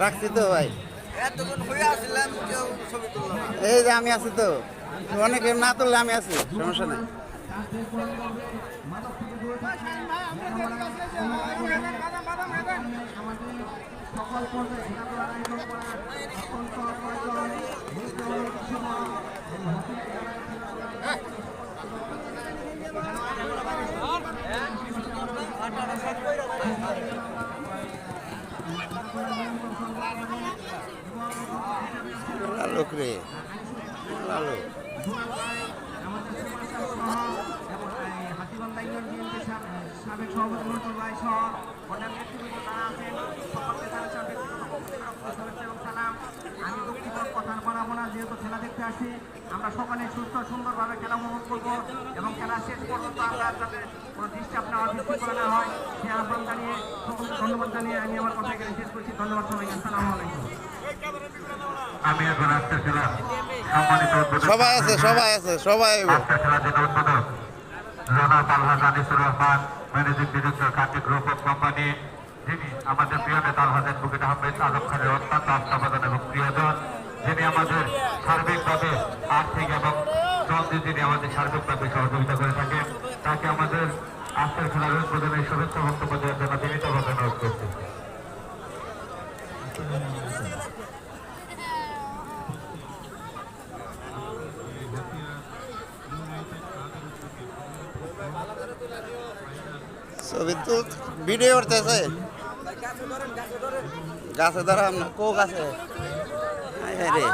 রাখছি তো ভাই, এই যে আমি আছি তো, অনেকে না তুললে আমি আছি, সমস্যা নেই। লোক রে লালো সাবেক সভাপতি মন্টুর ভাই সহ অন্যান্য নেতৃবৃন্দ যারা আছেন সকলকে জানাচ্ছি শুভেচ্ছা এবং সালাম। আমি দুঃখিত কথা বাড়াবো না, যেহেতু খেলা দেখতে আসি, আমরা সকলে সুস্থ সুন্দরভাবে খেলা উপভোগ করবো এবং খেলা শেষ পর্যন্ত আমরা যাতে কোনো ডিস্টার্ব না হয়, বিশৃঙ্খলা না হয়, সে আহ্বান জানিয়ে সকলকে ধন্যবাদ জানিয়ে আমি আমার কথা এখানে শেষ করছি। ধন্যবাদ সবাইকে, আসসালামু আলাইকুম। আমি এখন আজকের খেলা সম্মানিত সবাই আছে, সবাই আছে, সবাই আজকের খেলার জন্য উদ্বোধক জনাব আলহাজ Anisur Rahman, managing director Kanti group of company, যিনি আমাদের প্রিয় নেতা আলহাজ অ্যাডভোকেট আহমেদ আজম খানের অত্যন্ত আস্থাভাজন এবং প্রিয়জন, যিনি আমাদের সার্বিকভাবে আর্থিক এবং চলতি যিনি আমাদের সার্বিকভাবে সহযোগিতা করে থাকেন, তাকে আমাদের আজকের খেলার উদ্বোধনের শুভেচ্ছা বক্তব্য দেওয়ার জন্য বিনীতভাবে অনুরোধ করছি। ছবি তো ভিডিও করতেছে, গাছে ধরাম না, কো গাছে রে রে